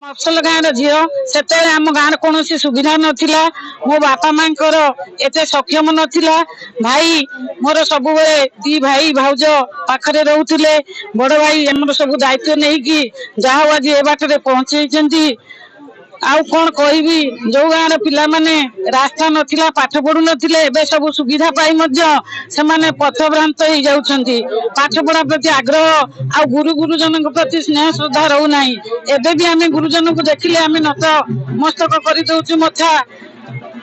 मफसल गाँव झील से आम गाँव कौन सुविधा नाला मो बापा माँ एत सक्षम नाला भाई मोर सब दी भाई भाउज पाखरे रोते बड़ भाई आम सब दायित्व नहीं कि जहाँ आज ए बाटर पहुंचे आउ कौन कहबी जो गाँव पिला माने रास्ता नथिला पाठ पढ़ु नथिले एबे सब सुविधा पाई से माने पथभ्रांत हो जाउछंती पाठ पढ़ा प्रति आग्रह आ गुरुजन प्रति स्नेह श्रद्धा रहू नाही एबे भी आमे गुरुजन को देखिले आमे नत मस्तक करि दउछु मथा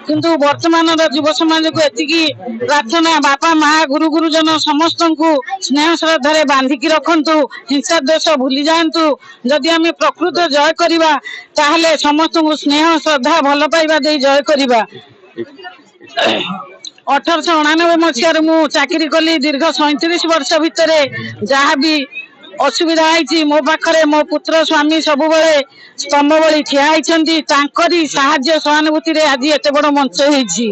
किंतु वर्तमान युव समाज को एतिकी प्रार्थना बापा माँ गुरुजन समस्त को स्नेह श्रद्धा बांधिकी रखंतु हिंसा द्वेष भूली जातु जदि आम प्रकृत जय करवा ताहले समस्त को स्नेह श्रद्धा भल पाइबा दे जय करवा 1899 मसीह मु चाकरी कली दीर्घ 37 वर्ष भितर जहाँ भी असुविधा है मो पाखरे मो पुत्र स्वामी सब स्तंभ भली ठिया होती साहाय्य सहानुभूति आज एत बड़ मंच होती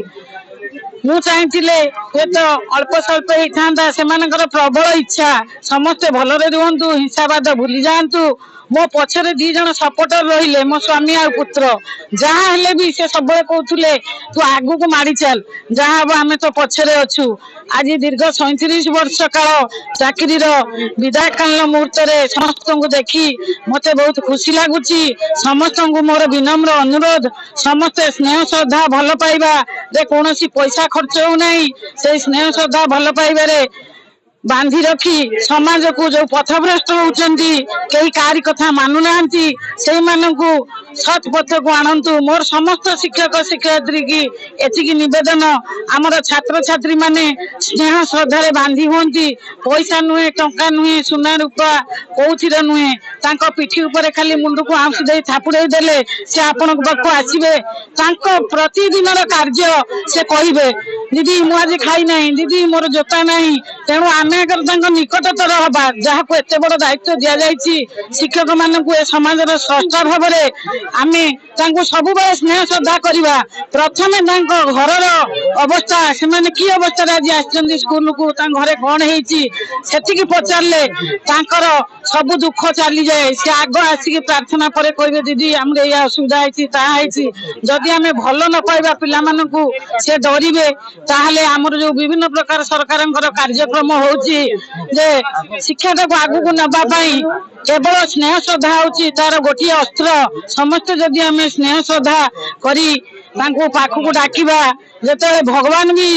मु चाहिए हे तो अल्प स्वल्प होता से प्रबल इच्छा समस्ते भलरे रुहतु हिंसावाद भूली जातु मो पछरे 2 जन सपोर्टर रहिले मो स्वामी आ पुत्र जहाँ हेले भी से सब कहते तू आगु को माड़ी चल जहाँ हम आम तो पछरे अच्छु आज दीर्घ 37 वर्ष काल चाकरी विदाय कालीन मुहूर्त समस्त को देखी मते बहुत खुशी लगुच समस्त को मोर विनम्र अनुरोध समस्ते स्नेह श्रद्धा भल पाइबा जे कौन पैसा खर्च होना से स्नेह श्रद्धा भल पाइबारे बांधी रखी समाज को जो पथभ्रष्ट होती कई कारी कथा मानु ना से सत पथ को आणतु मोर समस्त शिक्षक शिक्षयित्री की एतिकी निवेदन आमर छात्र छात्री माने स्नेह श्रद्धा बांधी होती पैसा नुहे टंका नुहे सुना रूपा कौथिर नुहे तांको पिठी ऊपर खाली मुंड को आउंसी दे थापुड़े देले से आपण पाखु आसीबे तांको प्रतिदिन कार्य से कहिबे दीदी मु आज खाई नहीं दीदी मोर जोता नहीं तेणु आमे निकटतर हवा जहाँ को एत बड़ दायित्व दि जाइए शिक्षक मानक ए समाज स्रष्टा भाव आमे सब स्नेह श्रद्धा करवा प्रथम घर अवस्था से कि अवस्था आज आसछन्ती स्कूल को घरे कौन होती पचारे सब दुख चली जाए सी आग आसिक प्रार्थना पर कहे दीदी आम या असुविधा होती जदि आम भल न पाइबा पिला मानकु से डरिवे ताहले आमर जो विभिन्न प्रकार सरकार कार्यक्रम होची जे शिक्षा को आगु को नबा पाई केवल स्नेह श्रद्धा होची तार गोटे अस्त्र समस्त जदि आम स्नेह श्रद्धा करी पाखु को डाकिबा जेते भगवान भी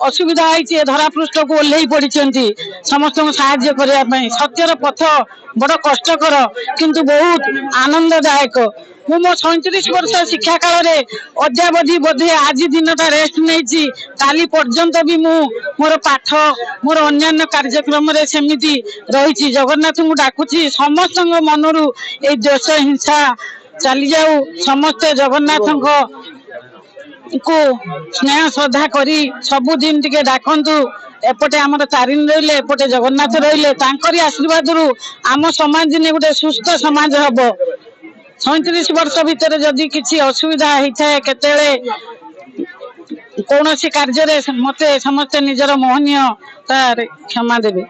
असुविधा है धरा पृष्ठ को ओल्लई पड़ी समस्त को साहाय्य करने सत्यर पथ बड़ कष्टकर किंतु बहुत आनंददायक मु मो 37 वर्ष शिक्षा काल अद्यावधि बोधे आज दिनटा रेस्ट नहीं काली पर्यंत भी मोर पाठ मोर अन्य कार्यक्रम सेमती रही जगन्नाथ को डाकुची समस्त मनरू ए देश हिंसा चली जाऊ समस्ते जगन्नाथ को स्नेह श्रद्धा करी सबुदिन टिके डाकंतु एपटे आमर तारिणी रहिले एपटे जगन्नाथ रहिले तांकरी आशीर्वाद रु आम समाज ने गोटे सुस्थ समाज हम 37 वर्ष भितर जदि किसी असुविधा होता है केतेले कौन कार्य मते समस्ते निजर मोहनीय तार क्षमा देवे।